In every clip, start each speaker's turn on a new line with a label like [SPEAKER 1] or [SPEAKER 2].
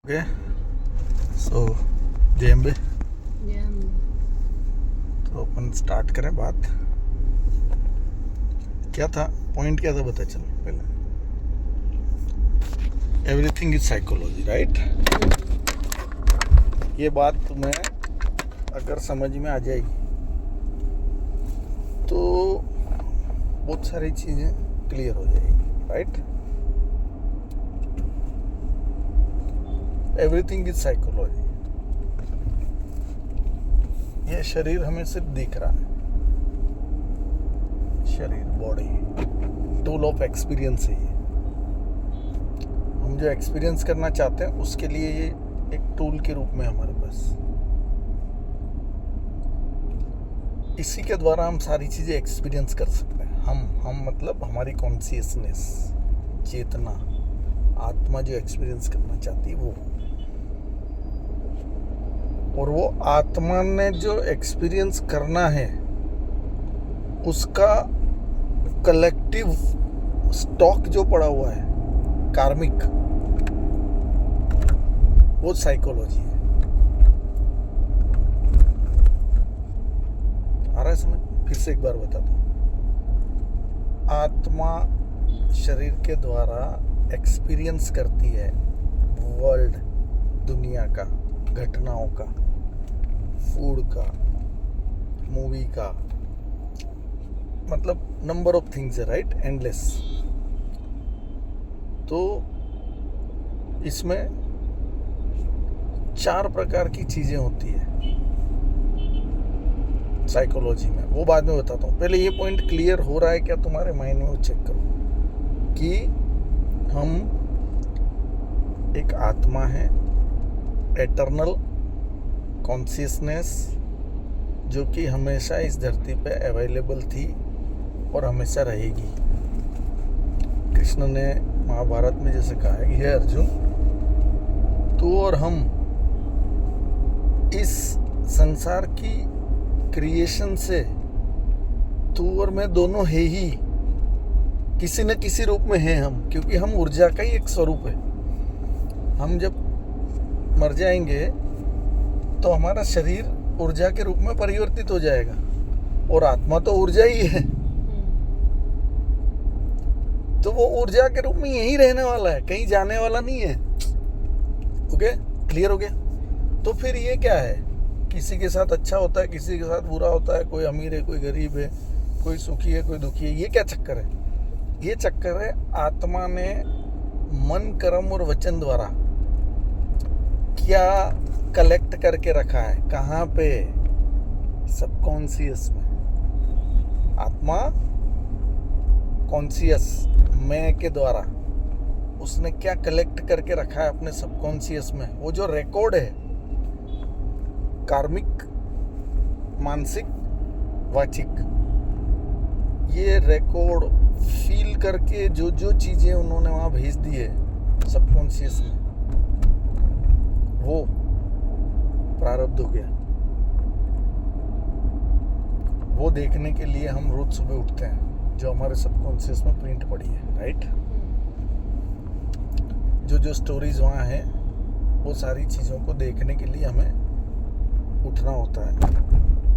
[SPEAKER 1] Okay so JMB तो अपन start करें बात। क्या था पॉइंट, क्या था बता चल पहले। Everything is psychology, right. ये बात तुम्हें अगर समझ में आ जाएगी तो बहुत सारी चीज़ें क्लियर हो जाएगी, राइट। Everything is psychology. ये शरीर हमें सिर्फ दिख रहा है, शरीर, बॉडी, टूल ऑफ एक्सपीरियंस है ये। हम जो एक्सपीरियंस करना चाहते हैं उसके लिए ये एक टूल के रूप में हमारे पास। इसी के द्वारा हम सारी चीज़ें एक्सपीरियंस कर सकते हैं। हम मतलब हमारी कॉन्शियसनेस, चेतना, आत्मा जो एक्सपीरियंस करना चाहती है वो। और वो आत्मा ने जो एक्सपीरियंस करना है उसका कलेक्टिव स्टॉक जो पड़ा हुआ है, कार्मिक, वो साइकोलॉजी है। आ रहा है समझ? फिर से एक बार बता दूं। आत्मा शरीर के द्वारा एक्सपीरियंस करती है वर्ल्ड, दुनिया का, घटनाओं का, फूड का, मूवी का, मतलब नंबर ऑफ थिंग्स है, राइट, एंडलेस। तो इसमें 4 प्रकार की चीजें होती है साइकोलॉजी में, वो बाद में बताता हूँ। पहले ये पॉइंट क्लियर हो रहा है क्या तुम्हारे माइंड में, वो चेक करो कि हम एक आत्मा है, एटर्नल कॉन्शियसनेस, जो कि हमेशा इस धरती पे अवेलेबल थी और हमेशा रहेगी। कृष्ण ने महाभारत में जैसे कहा है कि हे अर्जुन, तू और हम इस संसार की क्रिएशन से, तू और मैं दोनों है ही, किसी न किसी रूप में हैं हम, क्योंकि हम ऊर्जा का ही एक स्वरूप है। हम जब मर जाएंगे तो हमारा शरीर ऊर्जा के रूप में परिवर्तित हो जाएगा, और आत्मा तो ऊर्जा ही है, तो वो ऊर्जा के रूप में यहीं रहने वाला है, कहीं जाने वाला नहीं है। ओके, क्लियर हो गया? तो फिर ये क्या है, किसी के साथ अच्छा होता है, किसी के साथ बुरा होता है, कोई अमीर है, कोई गरीब है, कोई सुखी है, कोई दुखी है। ये क्या चक्कर है? ये चक्कर है आत्मा ने मन, कर्म और वचन द्वारा क्या कलेक्ट करके रखा है। कहाँ पे? सबकॉन्शियस में। आत्मा कॉन्शियस मैं के द्वारा उसने क्या कलेक्ट करके रखा है अपने सबकॉन्शियस में। वो जो रिकॉर्ड है, कार्मिक, मानसिक, वाचिक, ये रिकॉर्ड फील करके जो जो चीजें उन्होंने वहां भेज दी है सबकॉन्शियस में, वो प्रारब्ध हो गया। वो देखने के लिए हम रोज सुबह उठते हैं, जो हमारे सबकॉन्शियस में प्रिंट पड़ी है, राइट। जो जो स्टोरीज वहाँ हैं, वो सारी चीज़ों को देखने के लिए हमें उठना होता है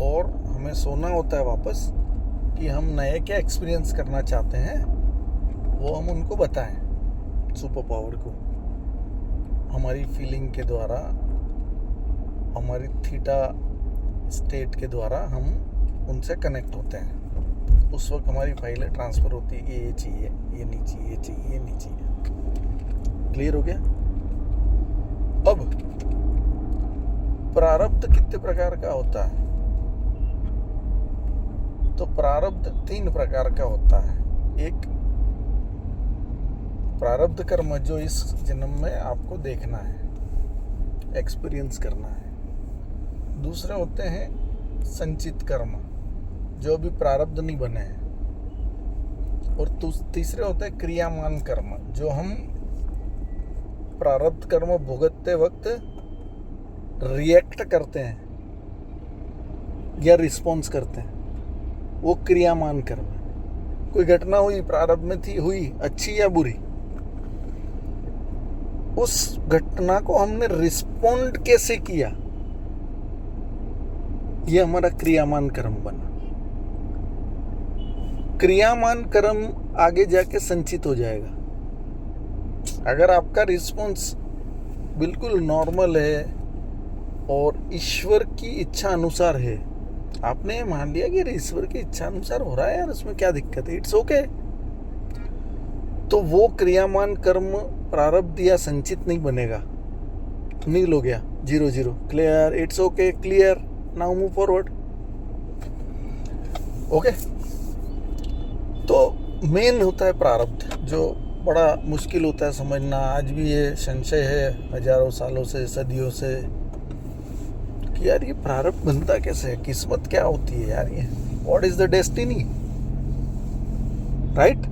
[SPEAKER 1] और हमें सोना होता है वापस, कि हम नए क्या एक्सपीरियंस करना चाहते हैं वो हम उनको बताएं। सुपर पावर को हमारी फीलिंग के द्वारा, हमारी थीटा स्टेट के द्वारा हम उनसे कनेक्ट होते हैं। उस वक्त हमारी फाइलें ट्रांसफ़र होती है, ये चाहिए, ये नहीं चाहिए, ये चाहिए, ये नहीं चाहिए। क्लियर हो गया? अब प्रारब्ध कितने प्रकार का होता है? तो प्रारब्ध 3 प्रकार का होता है। एक प्रारब्ध कर्म, जो इस जन्म में आपको देखना है, एक्सपीरियंस करना है। दूसरे होते हैं संचित कर्म, जो अभी प्रारब्ध नहीं बने हैं। और तीसरे होते हैं क्रियामान कर्म, जो हम प्रारब्ध कर्म भुगतते वक्त रिएक्ट करते हैं या रिस्पॉन्स करते हैं, वो क्रियामान कर्म है। कोई घटना हुई, प्रारब्ध में थी, हुई अच्छी या बुरी, उस घटना को हमने रिस्पोंड कैसे किया, ये हमारा क्रियामान कर्म बना। क्रियामान कर्म आगे जाके संचित हो जाएगा। अगर आपका रिस्पॉन्स बिल्कुल नॉर्मल है और ईश्वर की इच्छा अनुसार है, आपने मान लिया कि ईश्वर की इच्छा अनुसार हो रहा है यार, उसमें क्या दिक्कत है, इट्स ओके, तो वो क्रियामान कर्म प्रारब्ध या संचित नहीं बनेगा, नील हो गया, 0-0, clear, it's okay, clear, now move forward. Okay, तो मेन होता है प्रारब्ध, जो बड़ा मुश्किल होता है समझना। आज भी ये संशय है हजारों सालों से, सदियों से, कि यार ये प्रारब्ध बनता कैसे है, किस्मत क्या होती है यार, ये what is the destiny, right.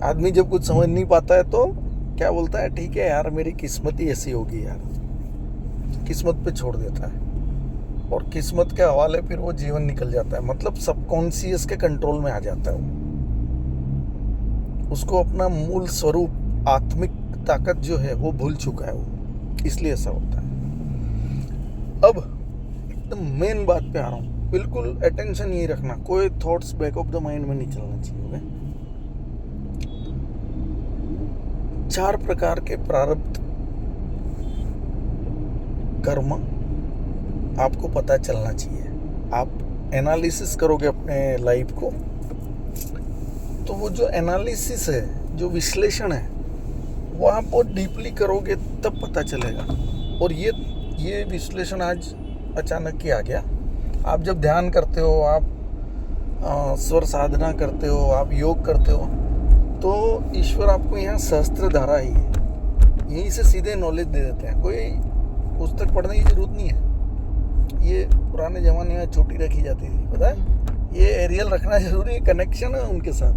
[SPEAKER 1] आदमी जब कुछ समझ नहीं पाता है तो क्या बोलता है, ठीक है यार मेरी किस्मत ही ऐसी होगी यार, किस्मत पे छोड़ देता है और किस्मत के हवाले फिर वो जीवन निकल जाता है। मतलब सबकॉन्शियस के कंट्रोल में आ जाता है वो, उसको अपना मूल स्वरूप आत्मिक ताकत जो है वो भूल चुका है वो, इसलिए ऐसा होता है। अब एकदम मेन बात पे आ रहा हूँ, बिल्कुल अटेंशन यही रखना, कोई thoughts back of the mind में नहीं चलना चाहिए। 4 प्रकार के प्रारब्ध कर्म आपको पता चलना चाहिए। आप एनालिसिस करोगे अपने लाइफ को, तो वो जो एनालिसिस है, जो विश्लेषण है, वो आप बहुत डीपली करोगे तब पता चलेगा। और ये विश्लेषण आज अचानक ही आ गया। आप जब ध्यान करते हो, आप स्वर साधना करते हो, आप योग करते हो, तो ईश्वर आपको यहाँ सहस्त्रधारा ही है, यहीं से सीधे नॉलेज दे देते हैं। कोई पुस्तक पढ़ने की जरूरत नहीं है। ये पुराने ज़माने में चोटी रखी जाती थी, पता है, ये एरियल रखना जरूरी है, कनेक्शन है उनके साथ,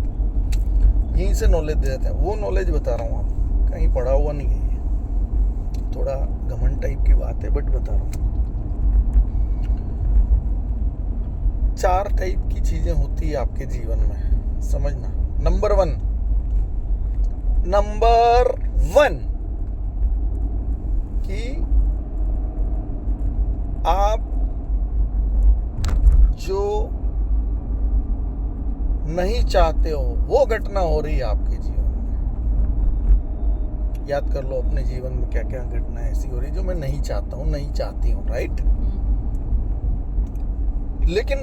[SPEAKER 1] यहीं से नॉलेज दे देते हैं। वो नॉलेज बता रहा हूँ आपको, कहीं पढ़ा हुआ नहीं है, ये थोड़ा घमंड टाइप की बात है, बट बता रहा हूँ। 4 टाइप की चीज़ें होती है आपके जीवन में, समझना। नंबर वन कि आप जो नहीं चाहते हो वो घटना हो रही है आपके जीवन में। याद कर लो अपने जीवन में क्या क्या घटना ऐसी हो रही जो मैं नहीं चाहता हूँ, नहीं चाहती हूँ, राइट। लेकिन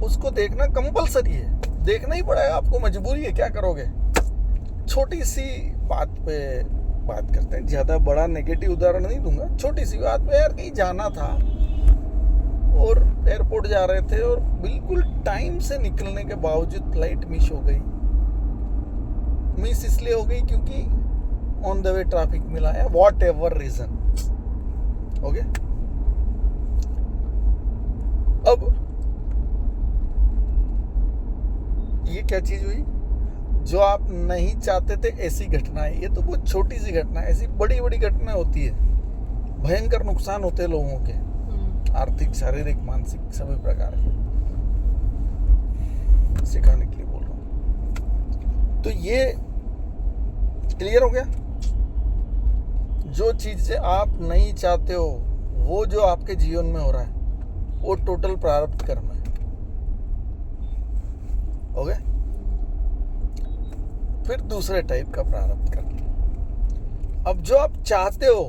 [SPEAKER 1] उसको देखना कंपलसरी है, देखना ही पड़ेगा आपको, मजबूरी है, क्या करोगे। छोटी सी बात पे बात करते हैं, ज़्यादा बड़ा नेगेटिव उदाहरण नहीं दूंगा। छोटी सी बात पे, यार कहीं जाना था और एयरपोर्ट जा रहे थे और बिल्कुल टाइम से निकलने के बावजूद फ्लाइट मिस हो गई। मिस इसलिए हो गई क्योंकि ऑन द वे ट्रैफिक मिला है, वॉट एवर रीजन, ओके। अब ये क्या चीज हुई, जो आप नहीं चाहते थे, ऐसी घटना है। ये तो बहुत छोटी सी घटना है, ऐसी बड़ी बड़ी घटना होती है, भयंकर नुकसान होते हैं लोगों के, आर्थिक, शारीरिक, मानसिक, सभी प्रकार के, सिखाने के लिए बोल रहा हूँ। तो ये क्लियर हो गया। जो चीजें आप नहीं चाहते हो वो जो आपके जीवन में हो रहा है वो टोटल प्रारब्ध कर्म है, ओके। फिर दूसरे टाइप का प्रारब्ध कर्म, अब जो आप चाहते हो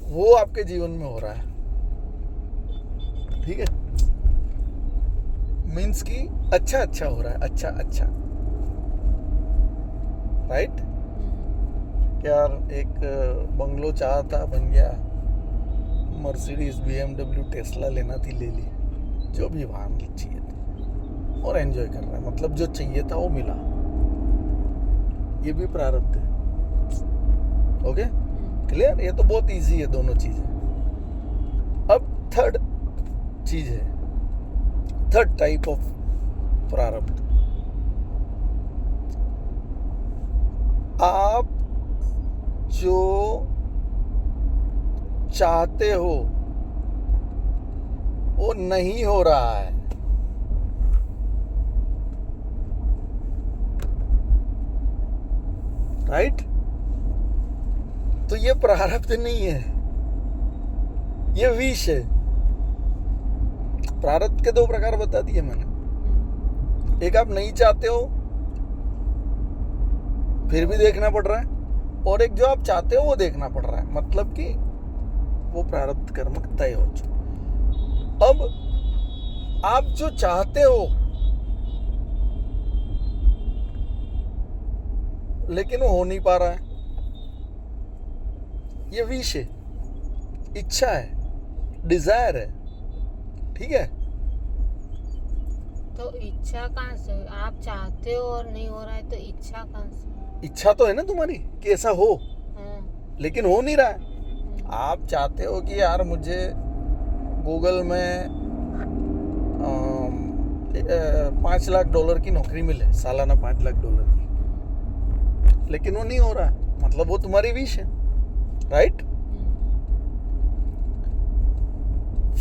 [SPEAKER 1] वो आपके जीवन में हो रहा है, ठीक है। मीन्स कि अच्छा हो रहा है, अच्छा, राइट। यार एक बंगलो चाहा था, बन गया। मर्सिडीज, BMW, टेस्ला लेना थी, ले ली। जो भी वाहन चाहिए था और एंजॉय कर रहा है, मतलब जो चाहिए था वो मिला। ये भी प्रारब्ध है, ओके, क्लियर। ये तो बहुत इजी है दोनों चीजें। अब थर्ड चीज है, थर्ड टाइप ऑफ प्रारब्ध। आप जो चाहते हो वो नहीं हो रहा है, राइट। तो ये प्रारब्ध नहीं है, ये विष है। प्रारब्ध के 2 प्रकार बता दिए मैंने। एक आप नहीं चाहते हो फिर भी देखना पड़ रहा है, और एक जो आप चाहते हो वो देखना पड़ रहा है, मतलब कि वो प्रारब्ध कर्म तय हो चुका। अब आप जो चाहते हो लेकिन वो हो नहीं पा रहा है, ये विष है, इच्छा है, डिजायर है, ठीक है।
[SPEAKER 2] तो इच्छा कहाँ से? आप चाहते हो और नहीं हो रहा है तो इच्छा कहाँ से?
[SPEAKER 1] इच्छा तो है ना तुम्हारी कि ऐसा हो, लेकिन हो नहीं रहा है। आप चाहते हो कि यार मुझे गूगल में $5 लाख की नौकरी मिले, सालाना $5 लाख की, लेकिन वो नहीं हो रहा है, मतलब वो तुम्हारी विश है, राइट।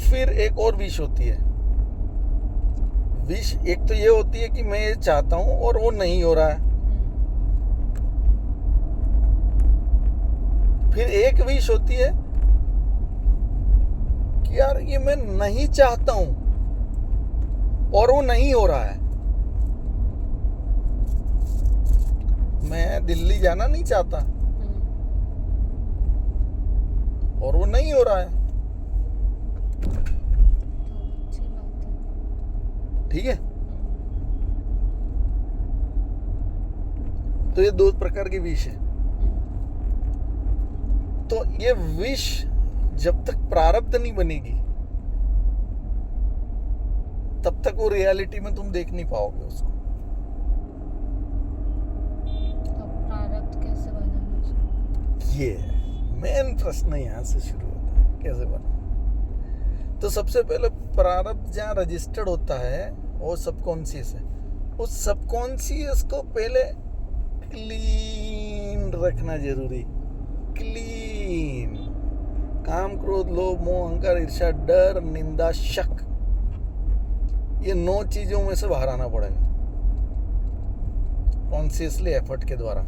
[SPEAKER 1] फिर एक और विश होती है। विश एक तो ये होती है कि मैं ये चाहता हूं और वो नहीं हो रहा है। फिर एक विश होती है कि यार ये मैं नहीं चाहता हूं और वो नहीं हो रहा है। मैं दिल्ली जाना नहीं चाहता और वो नहीं हो रहा है, ठीक है। तो ये 2 प्रकार की विश है। तो ये विश जब तक प्रारब्ध नहीं बनेगी तब तक वो रियलिटी में तुम देख नहीं पाओगे उसको।
[SPEAKER 2] तो प्रारब्ध कैसे बनेगा?
[SPEAKER 1] ये मेन प्रश्न यहाँ से शुरू होता है, कैसे बना। तो सबसे पहले प्रारब्ध जहाँ रजिस्टर्ड होता है वो सबकॉन्शियस है। उस सबकॉन्शियस को पहले क्लीन रखना जरूरी, क्लीन। काम, क्रोध, लोभ, मोह, अहंकार, ईर्ष्या, डर, निंदा, शक, ये 9 चीजों में से बाहर आना पड़ेगा कॉन्शियसली एफर्ट के द्वारा।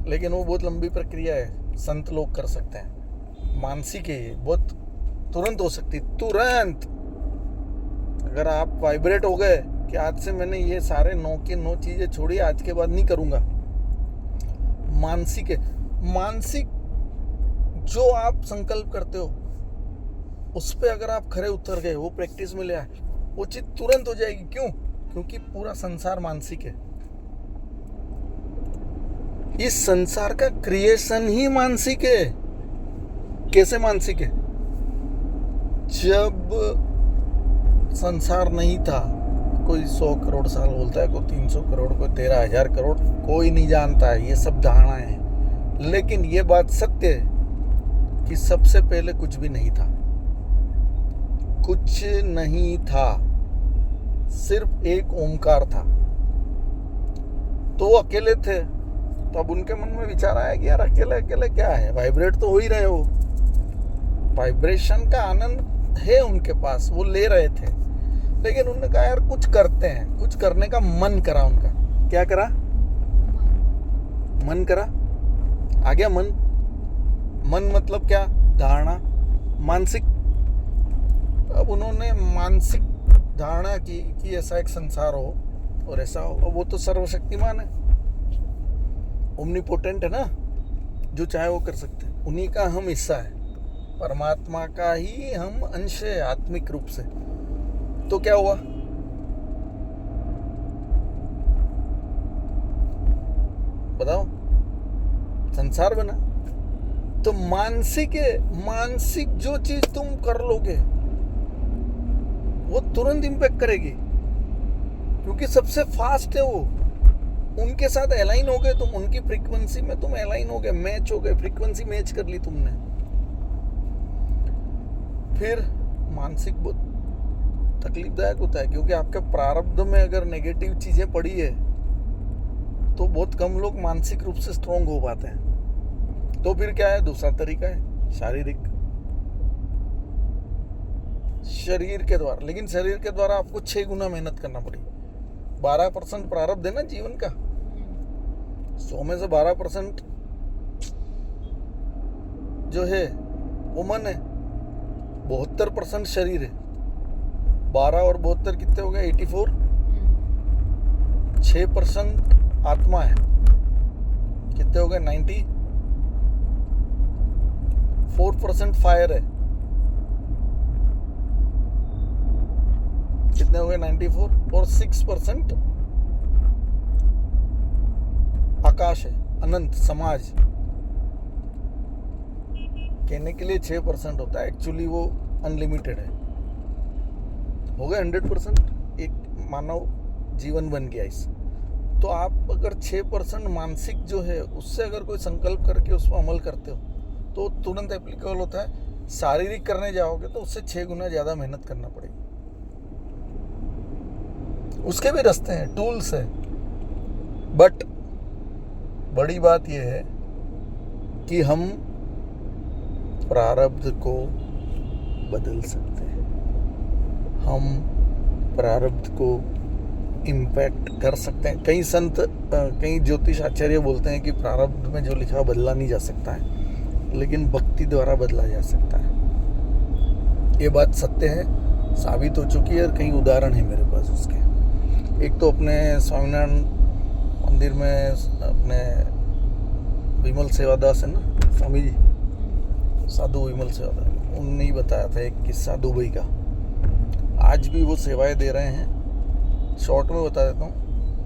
[SPEAKER 1] लेकिन वो बहुत लंबी प्रक्रिया है, संत लोग कर सकते हैं। मानसिक है, बहुत तुरंत हो सकती, तुरंत। अगर आप वाइब्रेट हो गए कि आज से मैंने ये सारे 9 के 9 चीजें छोड़ी, आज के बाद नहीं करूंगा, मानसिक है। मानसिक जो आप संकल्प करते हो उस पे अगर आप खरे उतर गए, वो प्रैक्टिस में ले आए, वो चीज तुरंत हो जाएगी। क्यों? क्योंकि पूरा संसार मानसिक है। इस संसार का क्रिएशन ही मानसिक है। कैसे मानसिक है? जब संसार नहीं था, कोई 100 करोड़ साल बोलता है, कोई 300 करोड़, कोई 13,000 करोड़, कोई नहीं जानता है, ये सब धारणाएं हैं। लेकिन ये बात सत्य है कि सबसे पहले कुछ भी नहीं था, कुछ नहीं था, सिर्फ एक ओमकार था। तो वो अकेले थे। तो अब उनके मन में विचार आया कि यार अकेले अकेले क्या है, वाइब्रेट तो हो ही रहे हो, वाइब्रेशन का आनंद है उनके पास, वो ले रहे थे। लेकिन उन्होंने कहा यार कुछ करते हैं, कुछ करने का मन करा उनका। क्या करा? मन करा। आ गया मन। मन मतलब क्या? धारणा, मानसिक। अब उन्होंने मानसिक धारणा की कि ऐसा एक संसार हो और ऐसा हो। वो तो सर्वशक्तिमान है, ओमनीपोटेंट है ना, जो चाहे वो कर सकते हैं। उन्हीं का हम हिस्सा है, परमात्मा का ही हम अंश है आत्मिक रूप से। तो क्या हुआ? बताओ, संसार बना। तो मानसिक है, मानसिक जो चीज तुम कर लोगे वो तुरंत इंपैक्ट करेगी, क्योंकि सबसे फास्ट है वो। उनके साथ अलाइन हो गए तुम, उनकी फ्रीक्वेंसी में तुम अलाइन हो गए, मैच हो गए, फ्रीक्वेंसी मैच कर ली तुमने। फिर मानसिक बहुत तकलीफदायक होता है, क्योंकि आपके प्रारब्ध में अगर नेगेटिव चीजें पड़ी है तो बहुत कम लोग मानसिक रूप से स्ट्रांग हो पाते हैं। तो फिर क्या है? दूसरा तरीका है शारीरिक, शरीर के द्वारा। लेकिन शरीर के द्वारा आपको 6 गुना मेहनत करना पड़ेगी। 12% प्रारब्ध है ना जीवन का, 100 में से 12% जो है वो मन है, 72% शरीर है, 12 और 72 कितने हो गए 84, 6% आत्मा है, कितने हो गए 90, 4% फायर है, कितने हो गए 94, और 6% आकाश है, अनंत समाज। कहने के लिए 6% होता है, एक्चुअली वो अनलिमिटेड है। हो गया 100%, एक मानव जीवन बन गया इस। तो आप अगर 6% मानसिक जो है उससे अगर कोई संकल्प करके उस पर अमल करते हो तो तुरंत एप्लीकेबल होता है। शारीरिक करने जाओगे तो उससे 6 गुना ज़्यादा मेहनत करना पड़ेगी। उसके भी रास्ते हैं, टूल्स है, बट बड़ी बात यह है कि हम प्रारब्ध को बदल सकते हैं, हम प्रारब्ध को इम्पैक्ट कर सकते हैं। कई संत, कई ज्योतिष आचार्य बोलते हैं कि प्रारब्ध में जो लिखा बदला नहीं जा सकता है, लेकिन भक्ति द्वारा बदला जा सकता है। ये बात सत्य है, साबित हो चुकी है, और कई उदाहरण है मेरे पास उसके। एक तो अपने स्वामीनारायण मंदिर में अपने विमल सेवादास है ना स्वामी जी, साधु विमल सेवादास, उनने ही बताया था एक किस्सा दुबई का। आज भी वो सेवाएं दे रहे हैं। शॉर्ट में बता देता हूँ।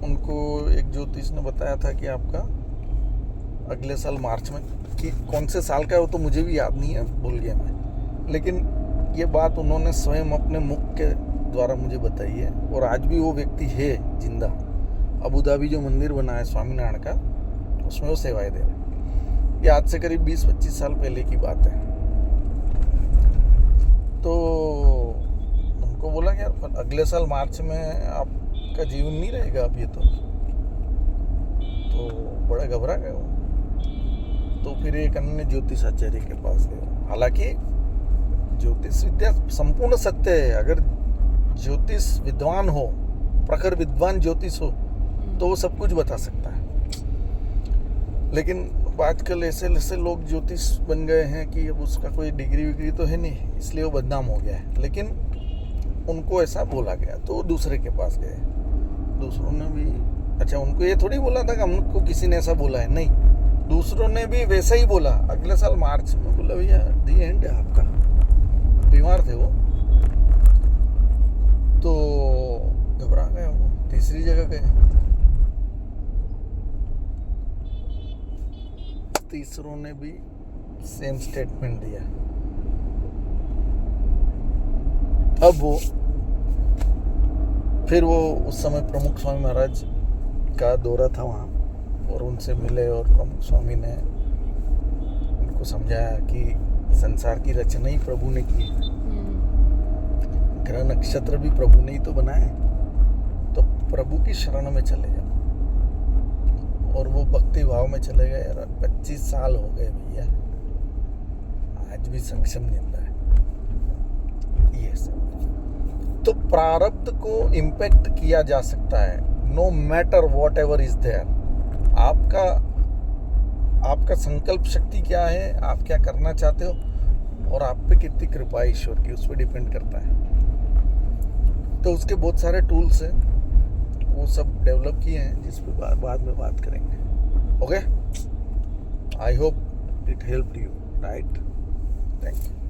[SPEAKER 1] उनको एक ज्योतिष ने बताया था कि आपका अगले साल मार्च में, कि कौन से साल का है वो तो मुझे भी याद नहीं है, भूल गया मैं, लेकिन ये बात उन्होंने स्वयं अपने मुख के द्वारा मुझे बताई है। और आज भी वो व्यक्ति है जिंदा। अबू धाबी जो मंदिर बना है स्वामीनारायण का, उसमें वो सेवाएं दे रहे हैं। ये आज से करीब 20-25 साल पहले की बात है। तो उनको बोला कि यार अगले साल मार्च में आपका जीवन नहीं रहेगा अब ये तो बड़ा घबरा गए वो। तो फिर एक अन्य ज्योतिष आचार्य के पास गए। हालांकि ज्योतिष विद्या संपूर्ण सत्य है। अगर ज्योतिष विद्वान हो, प्रखर विद्वान ज्योतिष हो, तो वो सब कुछ बता सकता है। लेकिन आजकल ऐसे लोग ज्योतिष बन गए हैं कि अब उसका कोई डिग्री विग्री तो है नहीं, इसलिए वो बदनाम हो गया है। लेकिन उनको ऐसा बोला गया तो दूसरे के पास गए। दूसरों ने भी, अच्छा उनको ये थोड़ी बोला था कि हमको किसी ने ऐसा बोला है, नहीं, दूसरों ने भी वैसा ही बोला। अगले साल मार्च में बोला भैया दी एंड है आपका। बीमार थे वो, तो घबरा गए वो, तीसरी जगह गए। तीसरों ने भी सेम स्टेटमेंट दिया। अब वो फिर वो उस समय प्रमुख स्वामी महाराज का दौरा था वहाँ, और उनसे मिले, और प्रमुख स्वामी ने उनको समझाया कि संसार की रचना ही प्रभु ने की है, ग्रह नक्षत्र भी प्रभु ने ही तो बनाए, तो प्रभु की शरण में चले जाओ। और वो भक्ति भाव में चले गए। यार 25 साल हो गए भैया, आज भी सक्षम जिंदा है। ये सब तो प्रारब्ध को इम्पैक्ट किया जा सकता है, no matter whatever is there. आपका संकल्प शक्ति क्या है, आप क्या करना चाहते हो, और आप पे कितनी कृपा ईश्वर की, उस पर डिपेंड करता है। तो उसके बहुत सारे टूल्स हैं, वो सब डेवलप किए हैं, जिस पे बाद में बात करेंगे। Okay, I hope it helped you, right? Thank you.